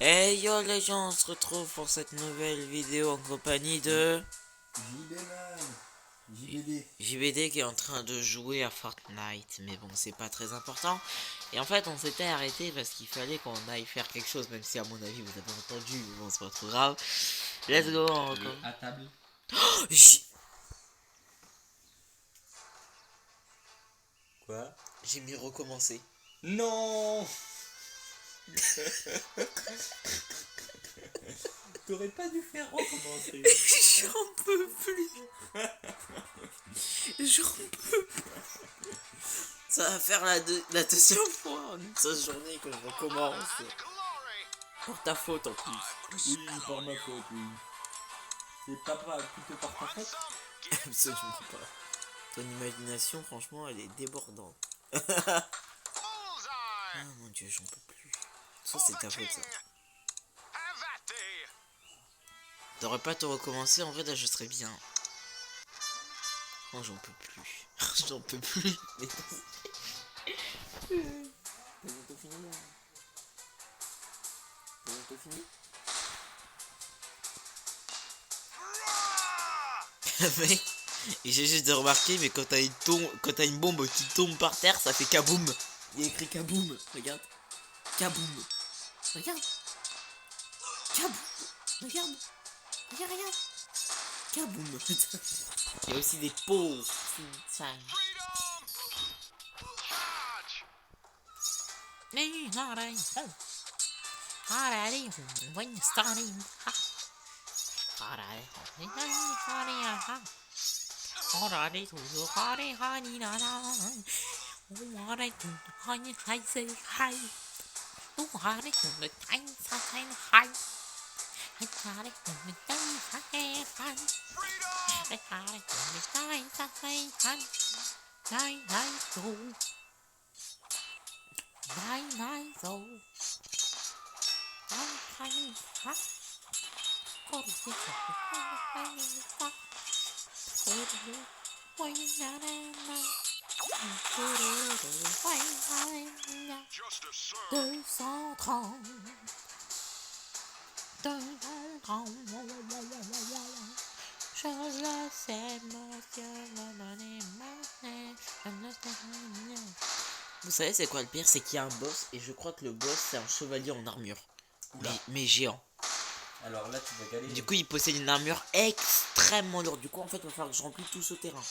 Hey yo les gens, on se retrouve pour cette nouvelle vidéo en compagnie de JBD. JBD qui est en train de jouer à Fortnite, mais bon c'est pas très important. Et en fait on s'était arrêté parce qu'il fallait qu'on aille faire quelque chose, même si à mon avis vous avez entendu, mais bon c'est pas trop grave. Let's go, on recommence. À table. Quoi? J'ai mis recommencer. Non. T'aurais pas dû faire recommencer. J'en peux plus. J'en peux plus. Ça va faire la deuxième fois en une seule journée que je recommence. Pour ta faute en plus. Oui, par ma faute, oui. C'est pas plutôt par ta faute? Absolument pas. Ton imagination, franchement, elle est débordante. Ah mon dieu, j'en peux plus. Ça, c'est ta faute, ça. T'aurais pas te recommencer, en vrai, là, je serais bien. Oh, j'en peux plus. J'en peux plus. Mais t'as bientôt fini, là. T'as bientôt fini. Mec, et j'ai juste de remarquer, mais quand t'as une bombe qui tombe par terre, ça fait kaboum. Il y a écrit kaboum. Regarde. Kaboum. Regarde. Kaboum. Regarde. Regarde. Kaboum. Il y a aussi des pots. Je le sais, monsieur, vous savez c'est quoi le pire? C'est qu'il y a un boss et je crois que le boss c'est un chevalier en armure. Mais géant. Alors là, tu vas galérer. Du coup il possède une armure extrêmement lourde. Du coup en fait il va falloir que je remplis tout ce terrain.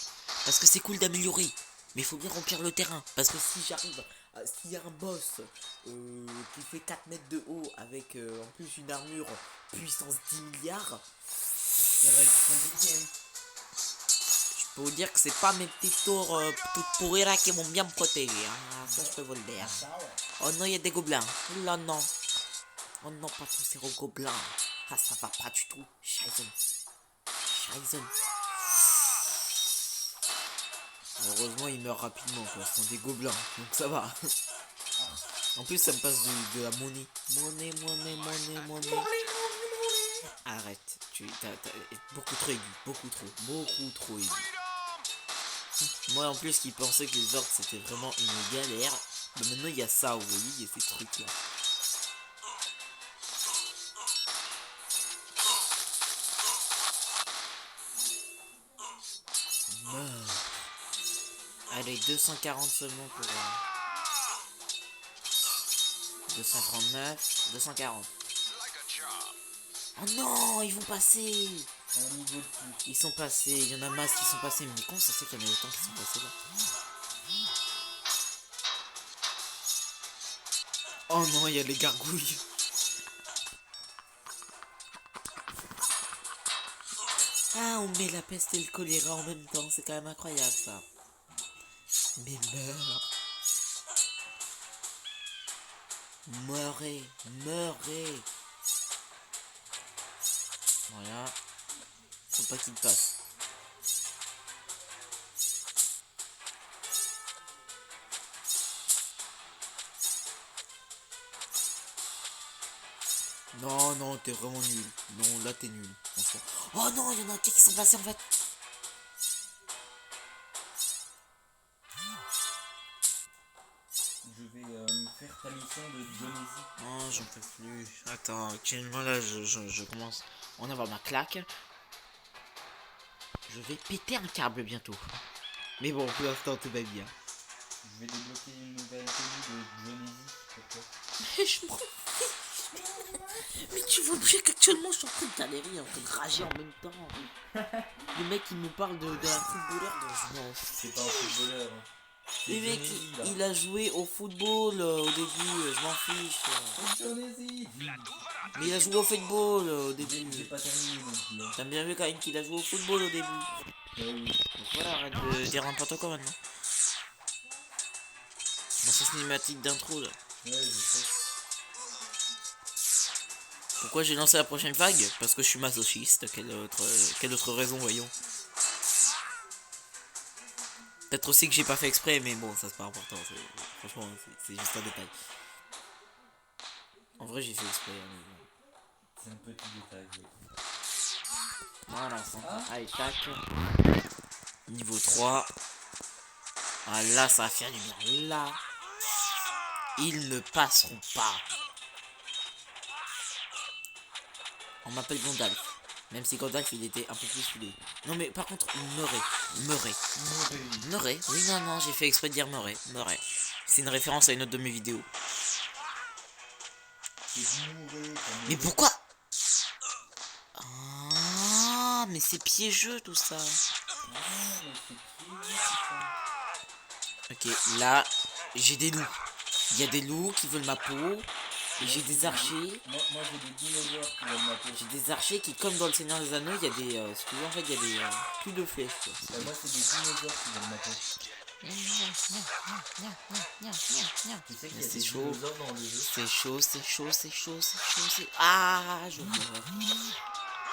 Parce que c'est cool d'améliorer. Mais il faut bien remplir le terrain. Parce que si j'arrive, s'il y a un boss qui fait 4 mètres de haut avec en plus une armure puissance 10 milliards, ça va être compliqué. je peux vous dire que c'est pas mes petites tours toutes pourries là qui vont bien me protéger. Hein. Ça je peux vous le dire. Ça, ouais. Oh non, il y a des gobelins. Oh là non. Oh non, pas tous ces gobelins. Ah, ça va pas du tout. Scheiße. Scheiße. Heureusement, ils meurent rapidement, quoi. Ce sont des gobelins, donc ça va. En plus, ça me passe de la monnaie. Monnaie. Arrête. T'as beaucoup trop aigu. Beaucoup trop aigu. Moi, en plus, qui pensais que les ordres, c'était vraiment une galère. Mais maintenant, il y a ça, vous voyez, il y a ces trucs-là. Allez, 240 seulement pour 239, 240. Oh non, ils vont passer. Ils sont passés, il y en a masse qui sont passés. Mais comment ça se fait qu'il y en a autant qui sont passés là? Oh non, il y a les gargouilles. Ah, on met la peste et le choléra en même temps, c'est quand même incroyable ça. Mais meurs. Meurez. Voilà. Faut pas qu'il passe. Non, t'es vraiment nul. Non, là t'es nul. Franchement. Oh non, il y en a qui sont passés en fait. Je vais me faire mission de Jonesy. Oh, j'en peux plus. Attends, actuellement là, je commence. On va avoir ma claque. Je vais péter un câble bientôt. Mais bon, pour l'instant, tout va bien. Je vais débloquer une nouvelle tenue de Jonesy. Pourquoi? Mais je m'en Mais tu vois bien qu'actuellement je suis en train de galérer, en train de rager en même temps. Le mec il me parle de un footballeur dont je m'en fous. C'est pas un footballeur. Hein. C'est Le mec Jonesy, là. il a joué au football au début, je m'en fiche. C'est Jonesy. Mais il a joué au football au J'ai début. pas terminé non plus. Hein. T'as bien vu quand même qu'il a joué au football au début. Oui. Donc voilà, arrête de dire n'importe quoi maintenant. Dans sa cinématique d'intro là. Ouais, je sais. Pourquoi j'ai lancé la prochaine vague? Parce que je suis masochiste. Quelle autre raison, voyons. Peut-être aussi que j'ai pas fait exprès, mais bon, ça c'est pas important. Franchement, c'est juste un détail. En vrai, j'ai fait exprès. Hein, mais bon. C'est un petit détail. Oui. Voilà, Ah. allez, tac. Niveau 3. Ah là, ça va faire du bien. Là, ils ne passeront pas. On m'appelle Gandalf. Même si Gandalf il était un peu plus filé. Non mais par contre, Murray. Oui, non, j'ai fait exprès de dire Murray. C'est une référence à une autre de mes vidéos. Mais pourquoi? Ah, mais c'est piégeux tout ça. Ok, là, j'ai des loups. Il y a des loups qui veulent ma peau. Et j'ai des archers. Moi j'ai des dinosaures qui veulent ma peau. J'ai des archers qui, comme dans le Seigneur des Anneaux, il y a des. Si tu veux, en fait, il y a des. Plus de flèches, quoi. Moi c'est des dinosaures qui veulent ma peau. Tu sais qu'il y a des dinosaures dans le jeu. C'est chaud. Ah, je meurs.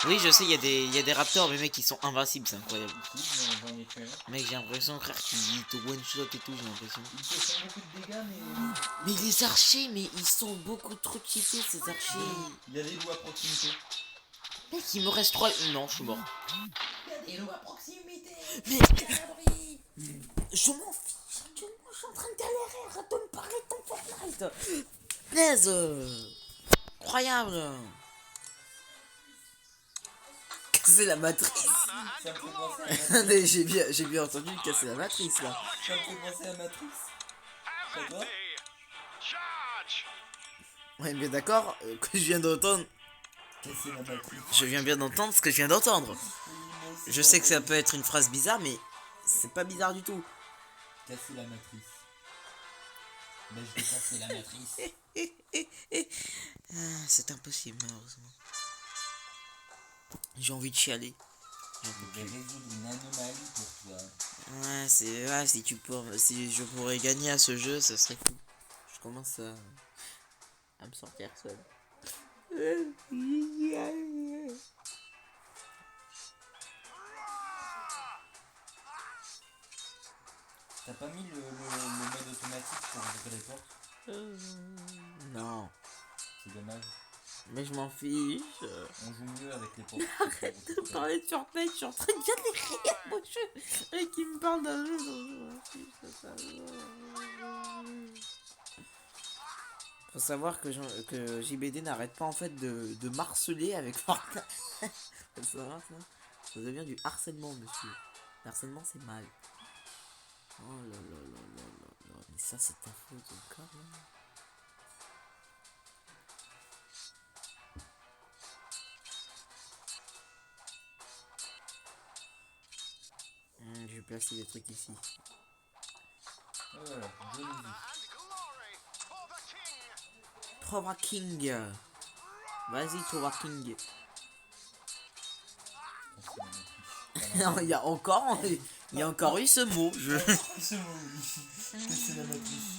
Oui, je sais, il y a des raptors, mais mec, ils sont invincibles, c'est incroyable. Ici, j'en ai fait un. Mec, j'ai l'impression, frère, qu'ils te one-shot et tout, j'ai l'impression. Ils te font beaucoup de dégâts, Mais les archers, mais ils sont beaucoup trop cheatés, ces archers. il y a des loups à proximité. Mec, il me reste 3. Non, je suis mort. Il y a des loups à proximité. Mais je m'en fiche, actuellement, je suis en train de galérer. Arrête de me parler de ton Fortnite. Punaise. Incroyable. Casser la matrice. Ça me fait penser à Matrix. j'ai bien entendu casser la matrice là. Ça me fait penser à Matrix. Pas toi? Ouais, mais d'accord, que je viens d'entendre. Casser la Matrix. Je viens bien d'entendre ce que je viens d'entendre. Je sais que ça peut être une phrase bizarre, mais c'est pas bizarre du tout. Casser la matrice. Ben je vais casser la matrice. Ah, c'est impossible, malheureusement. J'ai envie de chialer. Je vais résoudre une anomalie pour toi. Ouais, si je pourrais gagner à ce jeu, ça serait cool. Je commence à me sentir seul. T'as pas mis le mode automatique pour ouvrir les portes? Non, C'est dommage. mais je m'en fiche. On joue mieux avec les portes. Arrête de me parler de Fortnite, je suis en train de galérer à mon jeu. Et qui me parle d'un jeu dont je m'en fiche, ça. Faut savoir que JBD n'arrête pas en fait de marceler avec Fortnite. Ça devient du harcèlement, monsieur. Le harcèlement, c'est mal. Oh là là là là là là. Mais ça, c'est ta faute encore, là. Je vais placer des trucs ici. Voilà, Jonesy. Trova King. Vas-y, Trova King. Non, il y a encore eu ce mot. Ce mot, oui. Casser la matrice.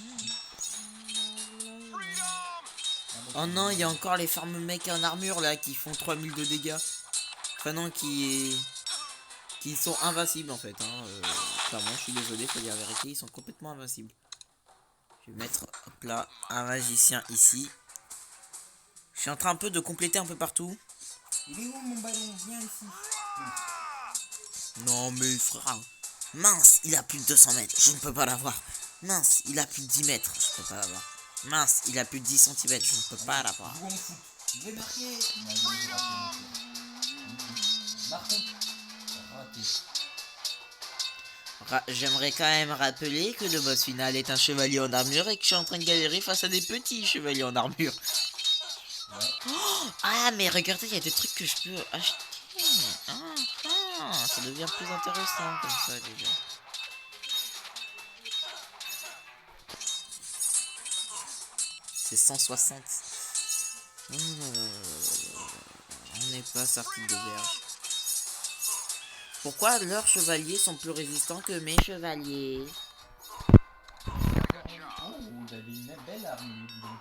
Oh non, il y a encore les farm mecs en armure là qui font 3000 de dégâts. Enfin non, qui sont invincibles en fait. Clairement, je suis désolé, faut dire la vérité, ils sont complètement invincibles. Je vais mettre hop là un magicien ici. Je suis en train un peu de compléter un peu partout. Il est où mon ballon? Viens ici. Non mais frère, mince, il a plus de 200 mètres, je ne peux pas l'avoir. Mince, il a plus de 10 mètres, je peux pas l'avoir. Mince, il a plus de 10 cm, je ne peux pas l'avoir. Jouons au foot. Je vais marquer. Ouais, bon, j'ai raté mon tour. Marquons. Raté. J'aimerais quand même rappeler que le boss final est un chevalier en armure et que je suis en train de galérer face à des petits chevaliers en armure. Ouais. Ah, mais regardez, il y a des trucs que je peux acheter. Ça devient plus intéressant comme ça déjà. C'est 160. On n'est pas sorti d'auberge. Pourquoi leurs chevaliers sont plus résistants que mes chevaliers? Oh, vous avez une belle armure, dis donc.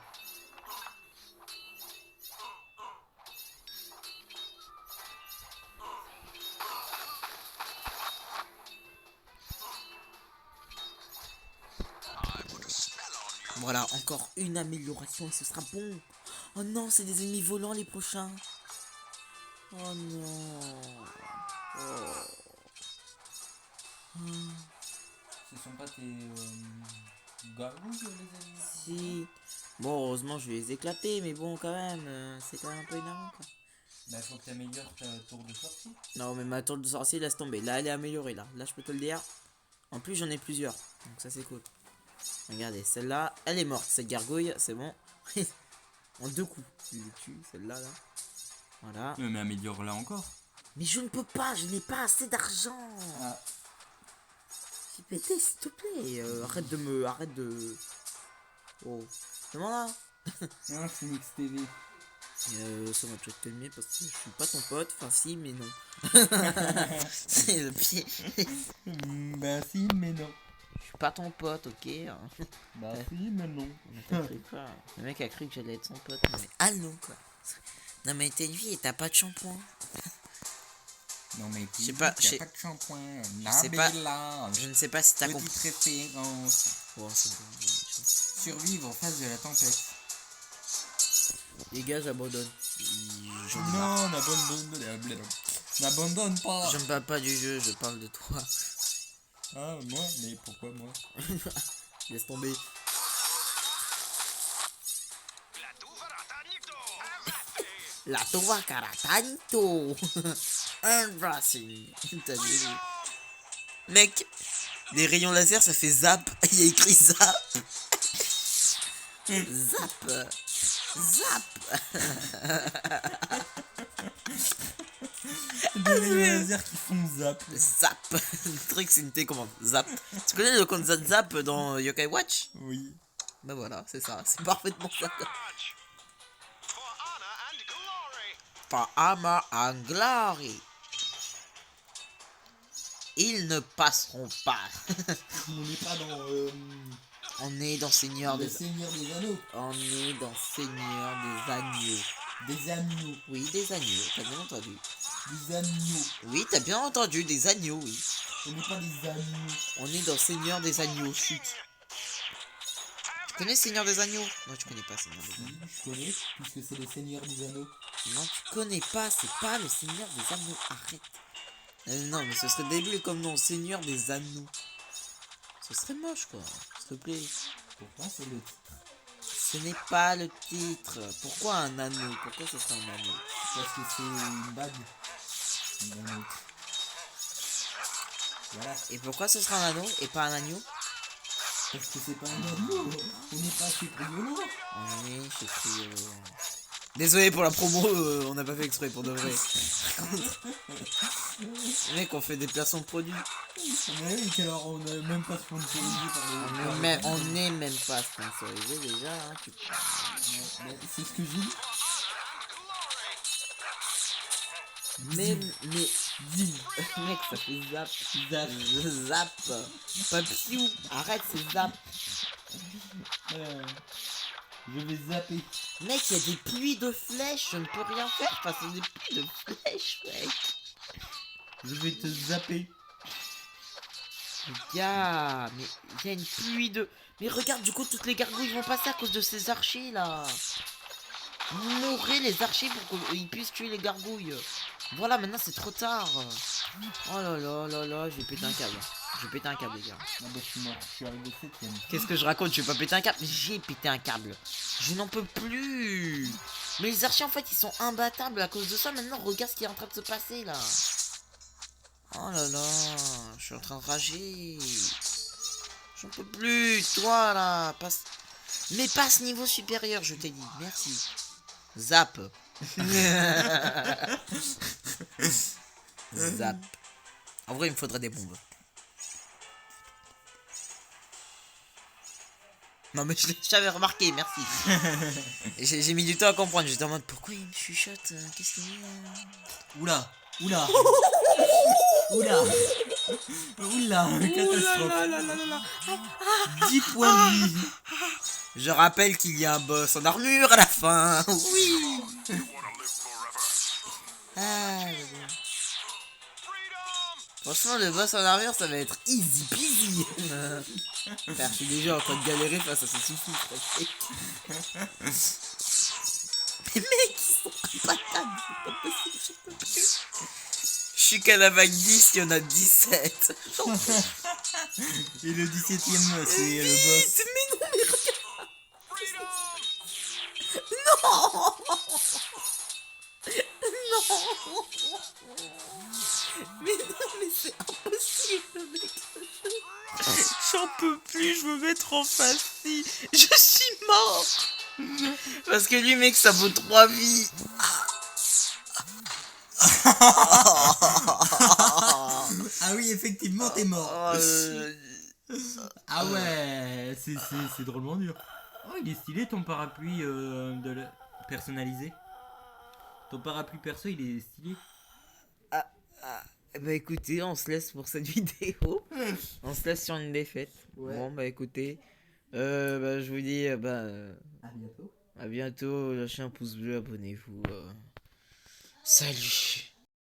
Voilà, encore une amélioration et ce sera bon. Oh non, c'est des ennemis volants les prochains. Oh non. Oh. Ce sont pas tes gargouilles, les ennemis? Si. Bon, heureusement, je vais les éclater, mais bon, quand même, c'est quand même un peu énervant, quoi. Bah, faut que t'améliores ta tour de sortie. Non, mais ma tour de sorcier, laisse tomber. Là, elle est améliorée, là. Là, je peux te le dire. En plus, j'en ai plusieurs. Donc, ça, c'est cool. Regardez, celle-là, elle est morte. Cette gargouille, c'est bon. En 2 coups. Je l'ai tue, celle-là, là. Voilà. Mais améliore-la encore. Mais je ne peux pas, je n'ai pas assez d'argent. Ah. J'ai pété, s'il te plaît. Arrête de... Oh. C'est moi, là. Non, Phoenix TV. Ça va te calmer parce que je suis pas ton pote. Enfin, si, mais non. C'est le pied. Bah si, mais non. Je suis pas ton pote, ok. Bah si, mais non. Mais t'as cru quoi? Le mec a cru que j'allais être son pote. Mais allô, quoi. Non, mais t'es une fille et t'as pas de shampoing. Non mais Je sais pas, y a pas de shampoing. sais pas. Nabella. Je ne sais pas si t'as Petite compris. référence. Oh, c'est bon. Survivre face de la tempête. Les gars, j'abandonne. J'en ai marre. Non, n'abandonne pas. Je ne parle pas du jeu, je parle de toi. Ah, moi? Mais pourquoi moi? Laisse tomber. La tova caratanto. Un racing. T'as vu? Mec, les rayons laser ça fait zap. Il y a écrit zap. Zap. Zap. Des rayons laser qui font zap. Zap. Le truc c'est une télécommande. Zap. Tu connais le compte Zap dans Yokai Watch? Oui. Bah voilà, c'est ça. C'est parfaitement ça. For honor and glory. Ils ne passeront pas. On n'est pas dans On est dans Seigneur le des... Seigneur des Anneaux. On est dans Seigneur des Agneaux. Des agneaux. Oui, des agneaux, t'as bien entendu. Des agneaux. Oui, t'as bien entendu, des agneaux, oui. On n'est pas des agneaux. On est dans Seigneur des Agneaux, chut. Tu connais Seigneur des Agneaux? Non, tu connais pas Seigneur des Agneaux. Oui, je connais, puisque c'est le Seigneur des Anneaux. Non, tu connais pas, c'est pas le Seigneur des Agneaux, arrête. Non, mais ce serait débile comme nom, Seigneur des Anneaux. Ce serait moche, quoi, s'il te plaît. Pourtant, c'est le titre. Ce n'est pas le titre. Pourquoi un anneau? Pourquoi ce serait un anneau? Parce que c'est une bague. Une anneau. Voilà. Et pourquoi ce sera un anneau et pas un agneau? Parce que c'est pas un anneau. On n'est pas chez Priolo. On est chez Trio. Désolé pour la promo, on n'a pas fait exprès pour de vrai. Par contre, mec, on fait des placements de produits. Ouais, alors on n'a même pas sponsorisé par les. On n'est même pas sponsorisé déjà. Hein, C'est ce que j'ai dit. mais dis, mec, ça fait zap, zap, papiou. Arrête, c'est zap. Je vais zapper. Mec, il y a des pluies de flèches, je ne peux rien faire face à des pluies de flèches, mec. Je vais te zapper. Gars, mais il y a une pluie de... Mais regarde, du coup, toutes les gargouilles vont passer à cause de ces archers, là. Mourrez les archers pour qu'ils puissent tuer les gargouilles. Voilà, maintenant, c'est trop tard. Oh là là là là, j'ai pété un câble. Je vais péter un câble, les gars. Non, bah, je suis mort. Je suis arrivé 7ème. Qu'est-ce que je raconte? Je vais pas péter un câble. J'ai pété un câble. Je n'en peux plus. Mais les archers, en fait, ils sont imbattables à cause de ça. Maintenant, regarde ce qui est en train de se passer, là. Oh là là. Je suis en train de rager. J'en peux plus. Toi, là. Passe... Mais passe niveau supérieur, je t'ai dit. Merci. Zap. Zap. En vrai, il me faudrait des bombes. Non mais j'avais remarqué, merci. J'ai mis du temps à comprendre, j'étais en mode pourquoi il me chuchote, qu'est-ce qu'il dit Oula. Oula. Oula. Oula. Catastrophe. 10 points de vie. Je rappelle qu'il y a un boss en armure à la fin. Oui. Ah, franchement, le boss en armure, ça va être easy peasy. Frère, je suis déjà en train de galérer face à ce souffle. Mais mec, ils sont impatables. C'est pas possible, je peux plus. Je suis qu'à la vague 10, il y en a 17. Et le 17ème, c'est le boss. Mais non, mais regarde. Non. Non. Mais non, mais c'est impossible, mec. J'en peux plus, je veux mettre en facile. Je suis mort. Parce que lui, mec, ça vaut 3 vies. Ah oui, effectivement, t'es mort. Ah ouais, c'est drôlement dur. Oh, il est stylé ton parapluie personnalisé. Ton parapluie perso, il est stylé. Bah écoutez, on se laisse pour cette vidéo. On se laisse sur une défaite. Ouais. Bon, bah écoutez. Bah, je vous dis, À bientôt. à bientôt. Lâchez un pouce bleu, abonnez-vous. Salut.